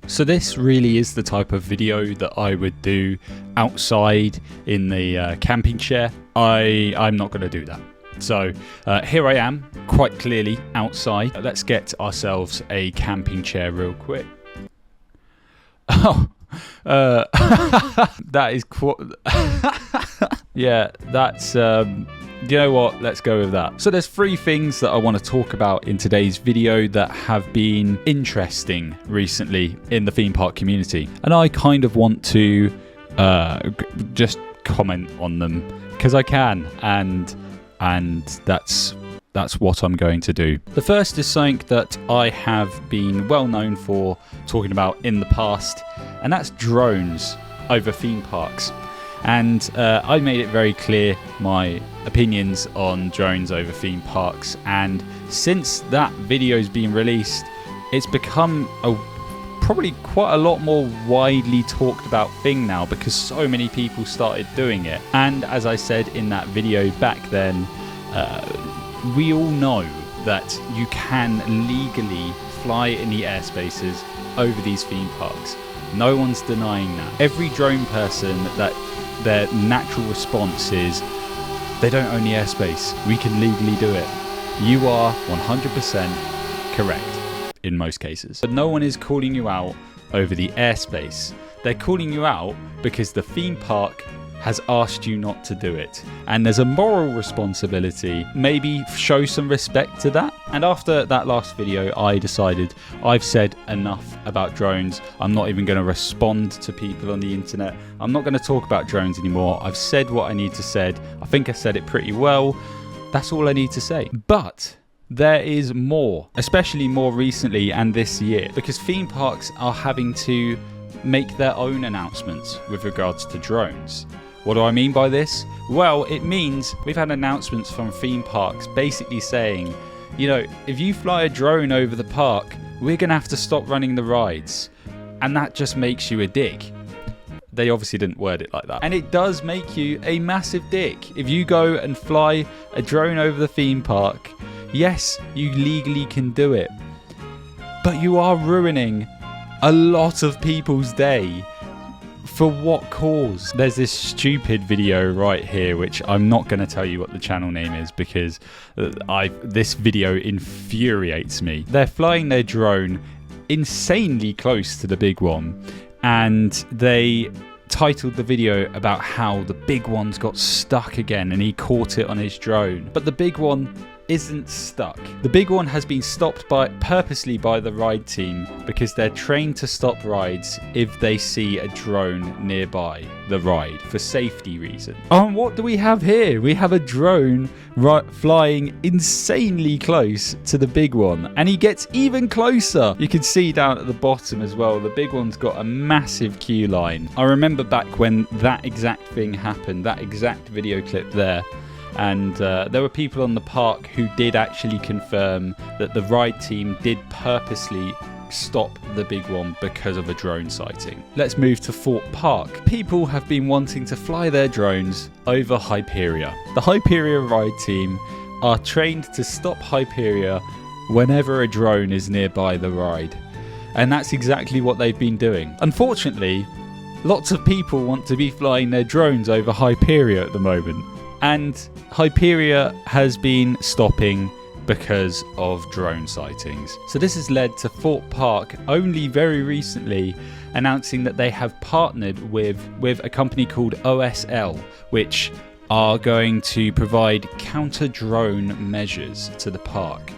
So this really is the type of video that I would do outside in the camping chair. I'm not going to do that. So here I am, quite clearly outside. Let's get ourselves a camping chair real quick. Oh, that is quite... yeah, that's... you know what? Let's go with that. So there's 3 things that I want to talk about in today's video that have been interesting recently in the theme park community. And I kind of want to just comment on them because I can, and that's what I'm going to do. The first is something that I have been well known for talking about in the past, and that's drones over theme parks. And I made it very clear my opinions on drones over theme parks, and since that video's been released, it's become probably quite a lot more widely talked about thing now because so many people started doing it. And as I said in that video back then, we all know that you can legally fly in the airspaces over these theme parks. No one's denying that. Every drone person, that their natural response is they don't own the airspace. We can legally do it. You are 100% correct in most cases. But no one is calling you out over the airspace. They're calling you out because the theme park has asked you not to do it. And there's a moral responsibility. Maybe show some respect to that. And after that last video, I decided I've said enough about drones. I'm not even going to respond to people on the internet. I'm not going to talk about drones anymore. I've said what I need to say. I think I said it pretty well. That's all I need to say. But there is more, especially more recently and this year, because theme parks are having to make their own announcements with regards to drones. What do I mean by this? Well, it means we've had announcements from theme parks basically saying, you know, if you fly a drone over the park, we're going to have to stop running the rides. And that just makes you a dick. They obviously didn't word it like that. And it does make you a massive dick. If you go and fly a drone over the theme park, yes, you legally can do it. But you are ruining a lot of people's day. For what cause? There's this stupid video right here, which I'm not going to tell you what the channel name is because this video infuriates me. They're flying their drone insanely close to the big one, and they titled the video about how the big one's got stuck again and he caught it on his drone. But the big one isn't stuck. The big one has been stopped purposely by the ride team because they're trained to stop rides if they see a drone nearby the ride for safety reasons. And what do we have here? We have a drone flying insanely close to the big one, and he gets even closer. You can see down at the bottom as well, the big one's got a massive queue line. I remember back when that exact thing happened, that exact video clip there. And there were people on the park who did actually confirm that the ride team did purposely stop the big one because of a drone sighting. Let's move to Fort Park. People have been wanting to fly their drones over Hyperia. The Hyperia ride team are trained to stop Hyperia whenever a drone is nearby the ride. And that's exactly what they've been doing. Unfortunately, lots of people want to be flying their drones over Hyperia at the moment. And Hyperia has been stopping because of drone sightings. So this has led to Fort Park only very recently announcing that they have partnered with a company called OSL, which are going to provide counter-drone measures to the park,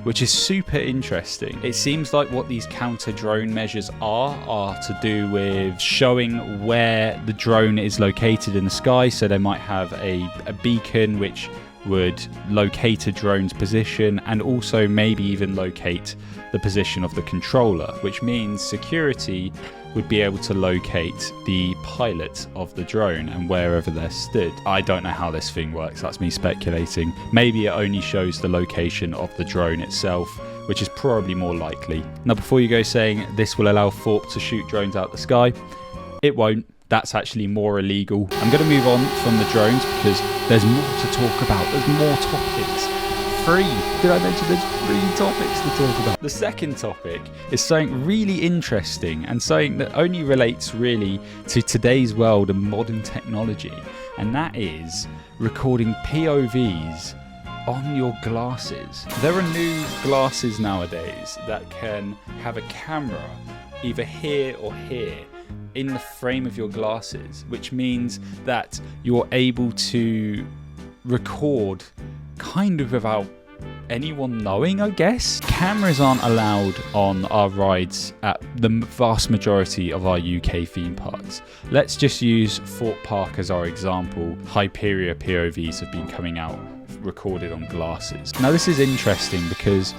which is super interesting. It seems like what these counter-drone measures are to do with showing where the drone is located in the sky. So they might have a beacon which would locate a drone's position and also maybe even locate the position of the controller, which means security would be able to locate the pilot of the drone and wherever they're stood. I don't know how this thing works, that's me speculating. Maybe it only shows the location of the drone itself, which is probably more likely. Now, before you go saying this will allow Thorpe to shoot drones out the sky, it won't. That's actually more illegal. I'm going to move on from the drones because there's more to talk about. There's more topics. 3. Did I mention there's 3 topics to talk about? The second topic is something really interesting and something that only relates really to today's world and modern technology, and that is recording POVs on your glasses. There are new glasses nowadays that can have a camera either here or here in the frame of your glasses, which means that you're able to record kind of without anyone knowing, I guess. Cameras aren't allowed on our rides at the vast majority of our UK theme parks. Let's just use Thorpe Park as our example. Hyperia POVs have been coming out recorded on glasses. Now this is interesting because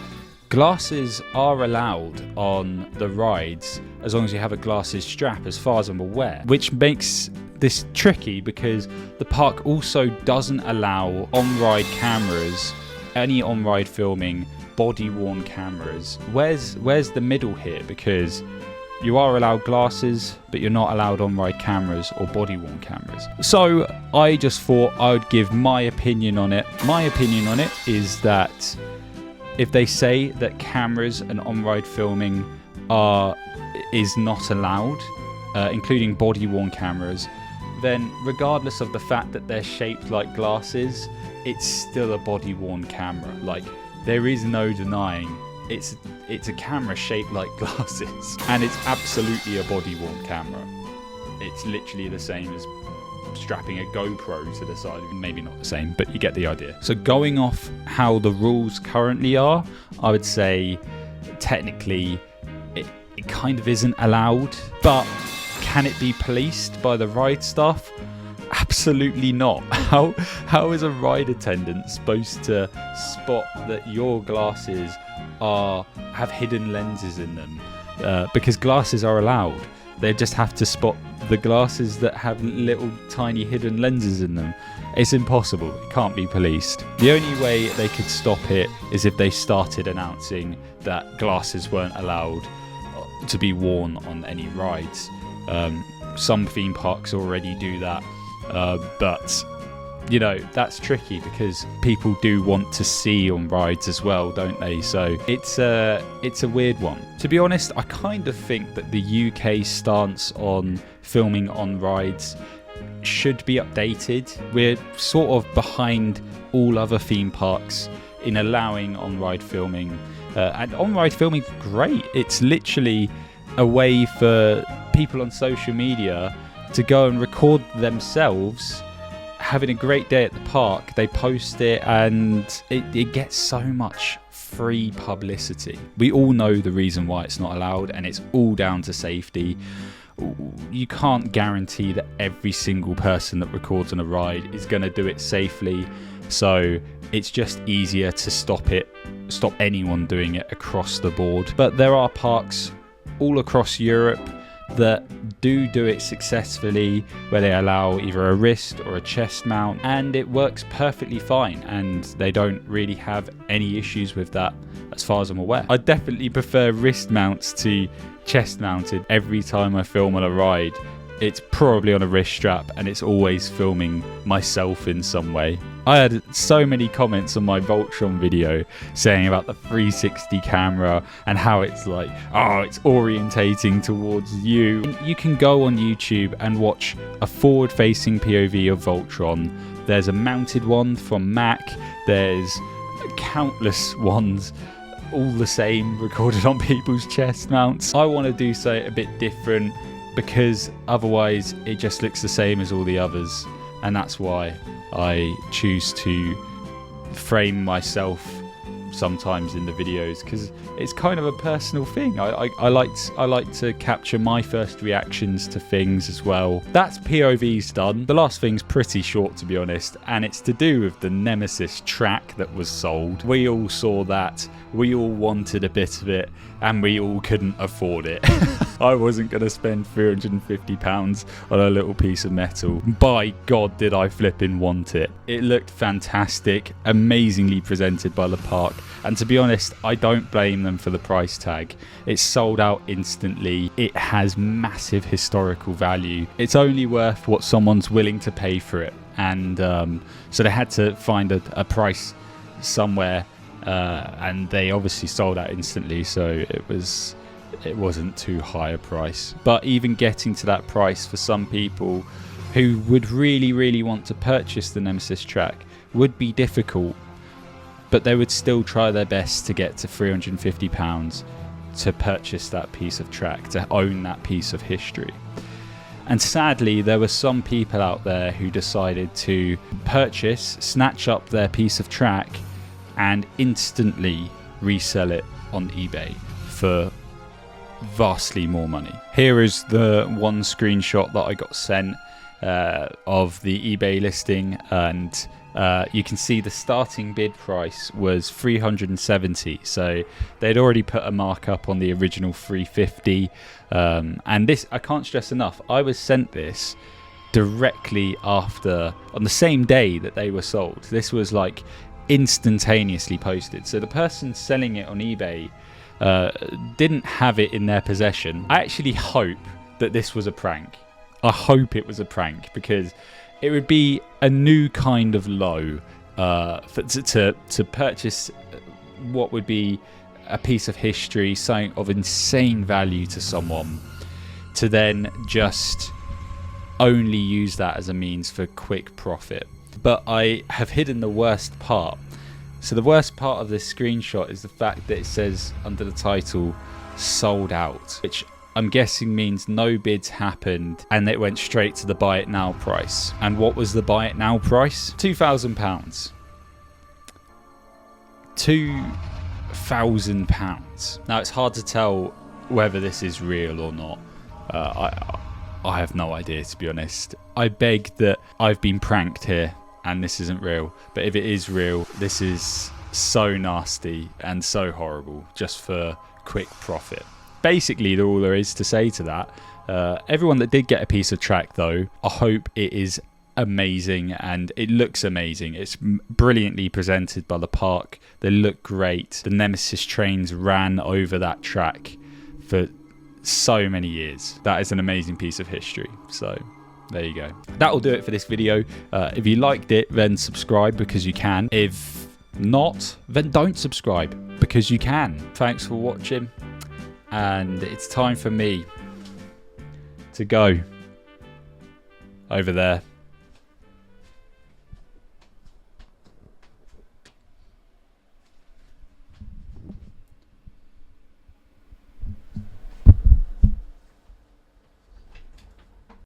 glasses are allowed on the rides as long as you have a glasses strap, as far as I'm aware, which makes this tricky because the park also doesn't allow on-ride cameras, any on-ride filming, body-worn cameras. Where's the middle here? Because you are allowed glasses, but you're not allowed on-ride cameras or body-worn cameras. So I just thought I would give my opinion on it. My opinion on it is that if they say that cameras and on-ride filming is not allowed, including body-worn cameras, then regardless of the fact that they're shaped like glasses, it's still a body-worn camera. Like, there is no denying it's a camera shaped like glasses, and it's absolutely a body-worn camera. It's literally the same as strapping a GoPro to the side. Maybe not the same, but you get the idea. So going off how the rules currently are, I would say technically it kind of isn't allowed, but can it be policed by the ride staff? Absolutely not. How is a ride attendant supposed to spot that your glasses have hidden lenses in them? Because glasses are allowed. They just have to spot the glasses that have little tiny hidden lenses in them. It's impossible. It can't be policed. The only way they could stop it is if they started announcing that glasses weren't allowed to be worn on any rides. Some theme parks already do that, but you know, that's tricky because people do want to see on rides as well, don't they? So it's a weird one. To be honest, I kind of think that the UK stance on filming on rides should be updated. We're sort of behind all other theme parks in allowing on-ride filming, and on-ride filming is great. It's literally a way for people on social media to go and record themselves having a great day at the park. They post it and it gets so much free publicity. We all know the reason why it's not allowed, and it's all down to safety. You can't guarantee that every single person that records on a ride is going to do it safely, so it's just easier to stop anyone doing it across the board. But there are parks all across Europe that do it successfully, where they allow either a wrist or a chest mount, and it works perfectly fine, and they don't really have any issues with that as far as I'm aware. I definitely prefer wrist mounts to chest mounted every time I film on a ride. It's probably on a wrist strap, and it's always filming myself in some way. I had so many comments on my Voltron video saying about the 360 camera and how it's like, oh, it's orientating towards you. You can go on YouTube and watch a forward-facing POV of Voltron. There's a mounted one from Mac. There's countless ones, all the same, recorded on people's chest mounts. I want to do something a bit different because otherwise it just looks the same as all the others, and that's why I choose to frame myself sometimes in the videos, because it's kind of a personal thing. I like to capture my first reactions to things as well. That's POVs done. The last thing's pretty short, to be honest, and it's to do with the Nemesis Track that was sold. We all saw that. We all wanted a bit of it, and we all couldn't afford it. I wasn't going to spend £350 on a little piece of metal. By God, did I flipping want it. It looked fantastic, amazingly presented by the park, and to be honest, I don't blame them for the price tag. It's sold out instantly. It has massive historical value. It's only worth what someone's willing to pay for it, and so they had to find a price somewhere, and they obviously sold out instantly, so it wasn't too high a price. But even getting to that price for some people who would really want to purchase the Nemesis Track would be difficult, but they would still try their best to get to £350 to purchase that piece of track, to own that piece of history. And sadly, there were some people out there who decided to purchase, snatch up their piece of track and instantly resell it on eBay for vastly more money. Here is the one screenshot that I got sent of the eBay listing, and you can see the starting bid price was 370, so they'd already put a markup on the original 350. And this, I can't stress enough, I was sent this directly after, on the same day that they were sold. This was like instantaneously posted, so the person selling it on eBay didn't have it in their possession. I actually hope that this was a prank. I hope it was a prank, because it would be a new kind of low to purchase what would be a piece of history, something of insane value to someone, to then just only use that as a means for quick profit. But I have hidden the worst part. So the worst part of this screenshot is the fact that it says under the title, sold out, which I'm guessing means no bids happened and it went straight to the buy it now price. And what was the buy it now price? £2,000. £2,000. Now it's hard to tell whether this is real or not. I have no idea, to be honest. I beg that I've been pranked here and this isn't real. But if it is real, this is so nasty and so horrible just for quick profit. Basically, all there is to say to that. Everyone that did get a piece of track, though, I hope it is amazing and it looks amazing. It's brilliantly presented by the park. They look great. The Nemesis trains ran over that track for so many years. That is an amazing piece of history. So there you go. That will do it for this video. If you liked it, then subscribe because you can. If not, then don't subscribe because you can. Thanks for watching. And it's time for me to go over there.